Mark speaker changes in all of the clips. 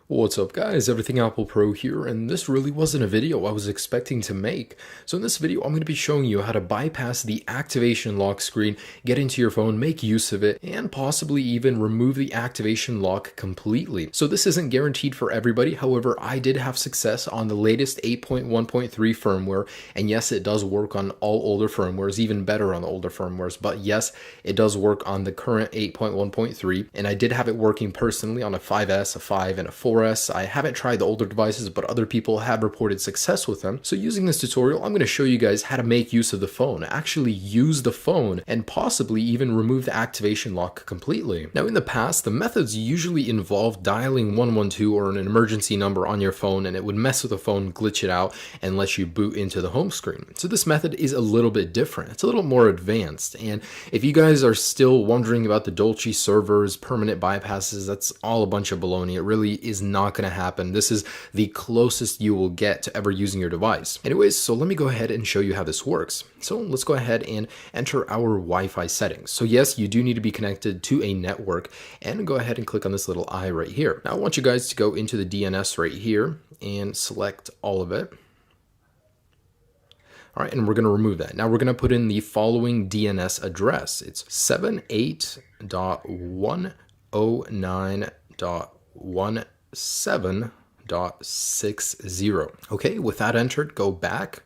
Speaker 1: What's up guys, Everything Apple Pro here, and this really wasn't a video I was expecting to make. So in this video, I'm going to be showing you how to bypass the activation lock screen, get into your phone, make use of it, and possibly even remove the activation lock completely. So this isn't guaranteed for everybody, however, I did have success on the latest 8.1.3 firmware, and yes, it does work on all older firmwares, even better on the older firmwares, but yes, it does work on the current 8.1.3, and I did have it working personally on a 5S, a 5, and a 4S. I haven't tried the older devices, but other people have reported success with them. So using this tutorial, I'm going to show you guys how to make use of the phone, actually use the phone, and possibly even remove the activation lock completely. Now in the past, the methods usually involved dialing 112 or an emergency number on your phone, and it would mess with the phone, glitch it out, and let you boot into the home screen. So this method is a little bit different. It's a little more advanced, and if you guys are still wondering about the Dolce servers, permanent bypasses, that's all a bunch of baloney. It really is not going to happen. This is the closest you will get to ever using your device. Anyways, so let me go ahead and show you how this works. So let's go ahead and enter our Wi-Fi settings. So yes, you do need to be connected to a network, and go ahead and click on this little I right here. Now I want you guys to go into the DNS right here and select all of it. All right, and we're going to remove that. Now we're going to put in the following DNS address. It's 78.109.17.60. Okay, with that entered, go back.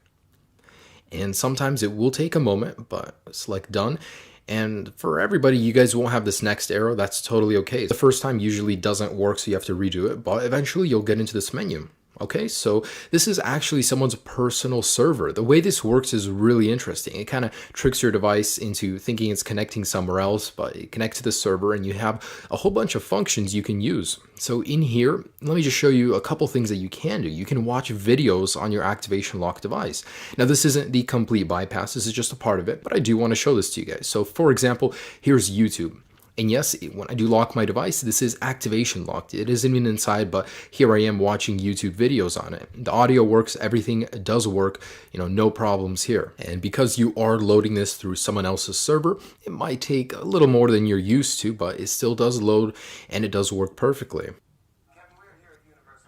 Speaker 1: And sometimes it will take a moment, but select done. And for everybody, you guys won't have this next arrow. That's totally okay. The first time usually doesn't work, so you have to redo it, but eventually you'll get into this menu. Okay, so this is actually someone's personal server. The way this works is really interesting. It kind of tricks your device into thinking it's connecting somewhere else, but it connects to the server and you have a whole bunch of functions you can use. So in here, let me just show you a couple things that you can do. You can watch videos on your activation lock device. Now this isn't the complete bypass, this is just a part of it, but I do want to show this to you guys. So for example, here's YouTube. And yes, when I do lock my device, this is activation locked. It isn't even inside, but here I am watching YouTube videos on it. The audio works, everything does work, no problems here. And because you are loading this through someone else's server, it might take a little more than you're used to, but it still does load and it does work perfectly.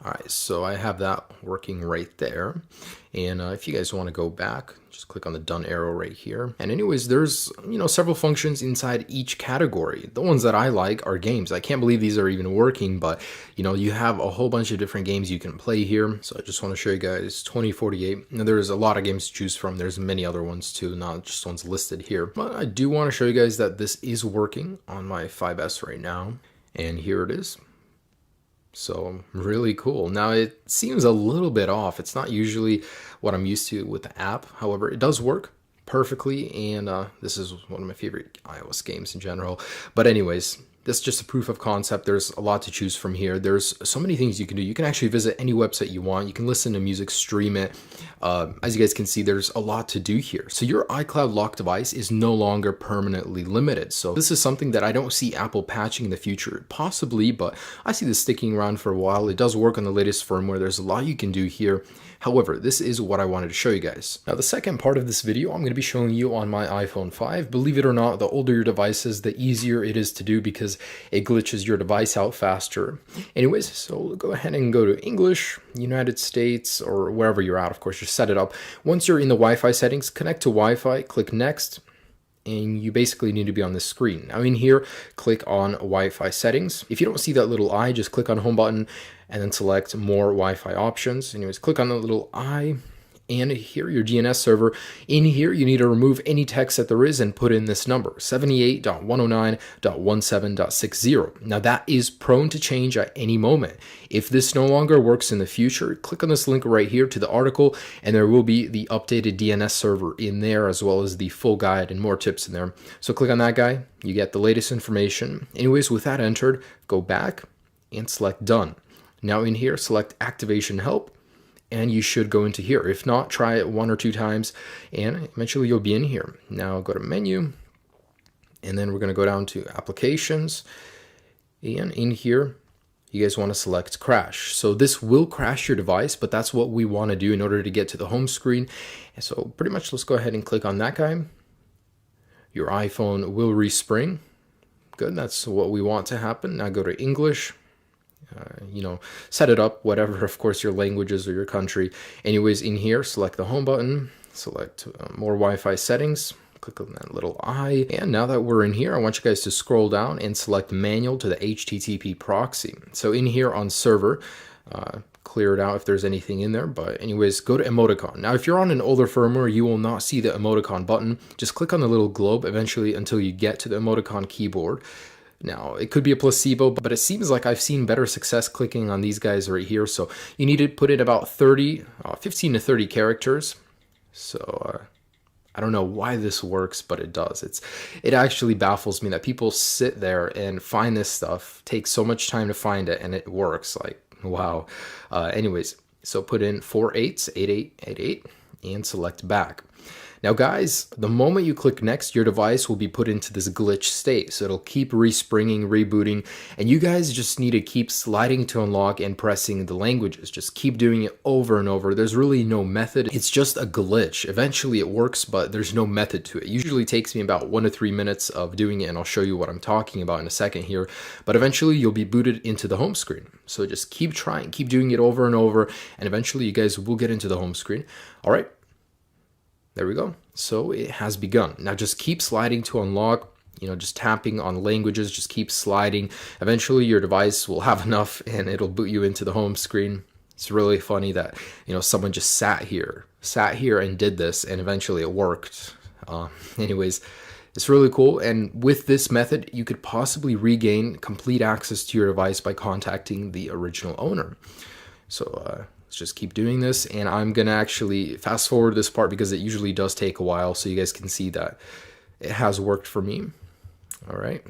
Speaker 1: All right, so I have that working right there. And if you guys want to go back, just click on the done arrow right here. And anyways, there's, several functions inside each category. The ones that I like are games. I can't believe these are even working, but you have a whole bunch of different games you can play here. So I just want to show you guys 2048. Now there's a lot of games to choose from. There's many other ones too, not just ones listed here. But I do want to show you guys that this is working on my 5S right now. And here it is. So really cool. Now it seems a little bit off. It's not usually what I'm used to with the app. However, it does work perfectly. And this is one of my favorite iOS games in general. But anyways, this is just a proof of concept. There's a lot to choose from here. There's so many things you can do. You can actually visit any website you want. You can listen to music, stream it. As you guys can see, there's a lot to do here. So your iCloud lock device is no longer permanently limited. So this is something that I don't see Apple patching in the future, possibly, but I see this sticking around for a while. It does work on the latest firmware. There's a lot you can do here. However, this is what I wanted to show you guys. Now, the second part of this video, I'm going to be showing you on my iPhone 5. Believe it or not, the older your device is, the easier it is to do because it glitches your device out faster. Anyways, so go ahead and go to English, United States, or wherever you're at. Of course, just set it up. Once you're in the Wi-Fi settings, connect to Wi-Fi, click Next, and you basically need to be on this screen. Now in here, click on Wi-Fi settings. If you don't see that little I, just click on home button and then select more Wi-Fi options. Anyways, click on the little I, and here your DNS server. In here, you need to remove any text that there is and put in this number, 78.109.17.60. Now that is prone to change at any moment. If this no longer works in the future, click on this link right here to the article, and there will be the updated DNS server in there, as well as the full guide and more tips in there. So click on that guy, you get the latest information. Anyways, with that entered, go back and select done. Now in here, select activation help, and you should go into here. If not, try it 1 or 2 times, and eventually you'll be in here. Now go to menu, and then we're going to go down to applications, and in here, you guys want to select crash. So this will crash your device, but that's what we want to do in order to get to the home screen. And so pretty much let's go ahead and click on that guy. Your iPhone will respring. Good, that's what we want to happen. Now go to English, set it up, whatever, of course, your languages or your country. Anyways, in here, select the home button, select more Wi-Fi settings, click on that little eye. And now that we're in here, I want you guys to scroll down and select manual to the HTTP proxy. So in here on server, clear it out if there's anything in there, but anyways, go to emoticon. Now if you're on an older firmware, you will not see the emoticon button. Just click on the little globe eventually until you get to the emoticon keyboard. Now it could be a placebo, but it seems like I've seen better success clicking on these guys right here. So you need to put in about 15 to 30 characters. So I don't know why this works, but it does. It actually baffles me that people sit there and find this stuff, take so much time to find it, and it works. Like, wow. Anyways, so put in 488888 and select back. Now guys, the moment you click next, your device will be put into this glitch state. So it'll keep respringing, rebooting, and you guys just need to keep sliding to unlock and pressing the languages. Just keep doing it over and over. There's really no method. It's just a glitch. Eventually it works, but there's no method to it. It usually takes me about 1 to 3 minutes of doing it, and I'll show you what I'm talking about in a second here. But eventually you'll be booted into the home screen. So just keep trying, keep doing it over and over, and eventually you guys will get into the home screen. All right. There we go. So it has begun. Now just keep sliding to unlock, just tapping on languages, just keep sliding. Eventually your device will have enough and it'll boot you into the home screen. It's really funny that, someone just sat here and did this, and eventually it worked. Anyways, it's really cool. And with this method, you could possibly regain complete access to your device by contacting the original owner. So, let's just keep doing this, and I'm gonna actually fast forward this part because it usually does take a while, so you guys can see that it has worked for me. All right.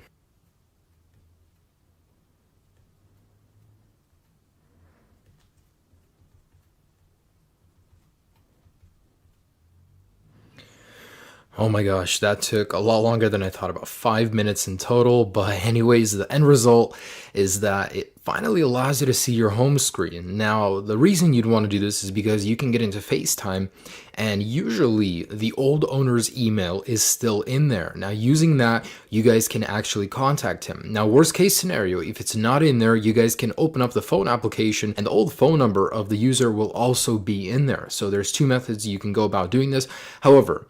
Speaker 1: Oh my gosh, that took a lot longer than I thought, about 5 minutes in total. But anyways, the end result is that it finally allows you to see your home screen. Now, the reason you'd want to do this is because you can get into FaceTime, and usually the old owner's email is still in there. Now, using that, you guys can actually contact him. Now, worst case scenario, if it's not in there, you guys can open up the phone application, and the old phone number of the user will also be in there. So there's 2 methods you can go about doing this. However,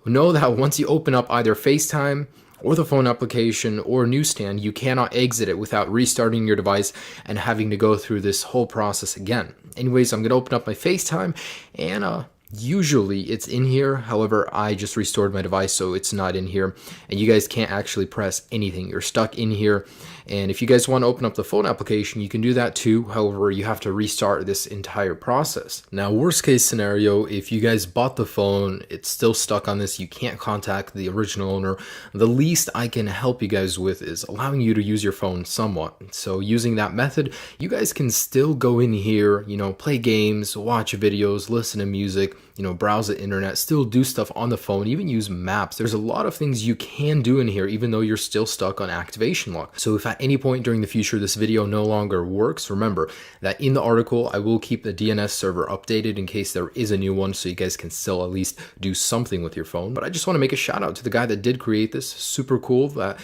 Speaker 1: know that once you open up either FaceTime or the phone application or Newsstand, you cannot exit it without restarting your device and having to go through this whole process again. Anyways, I'm going to open up my FaceTime, and usually it's in here. However, I just restored my device, so it's not in here, and you guys can't actually press anything. You're stuck in here. And if you guys want to open up the phone application, you can do that too. However, you have to restart this entire process. Now, worst case scenario, if you guys bought the phone, it's still stuck on this, you can't contact the original owner, the least I can help you guys with is allowing you to use your phone somewhat. So using that method, you guys can still go in here, play games, watch videos, listen to music, browse the internet, still do stuff on the phone, even use maps. There's a lot of things you can do in here, even though you're still stuck on activation lock. So if at any point during the future this video no longer works, remember that in the article I will keep the DNS server updated in case there is a new one, so you guys can still at least do something with your phone. But I just want to make a shout out to the guy that did create this. Super cool that,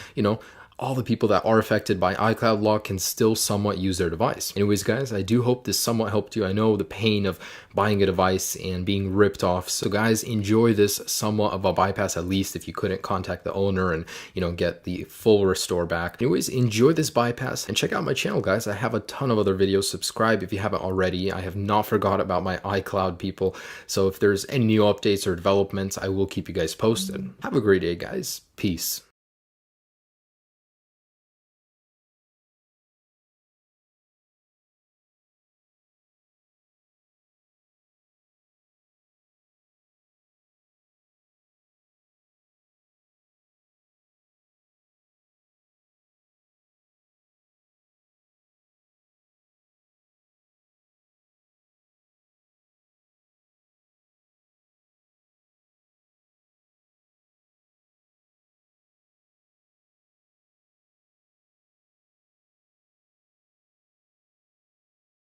Speaker 1: all the people that are affected by iCloud lock can still somewhat use their device. Anyways, guys, I do hope this somewhat helped you. I know the pain of buying a device and being ripped off. So guys, enjoy this somewhat of a bypass, at least if you couldn't contact the owner and, get the full restore back. Anyways, enjoy this bypass and check out my channel, guys. I have a ton of other videos. Subscribe if you haven't already. I have not forgot about my iCloud people. So if there's any new updates or developments, I will keep you guys posted. Have a great day, guys. Peace.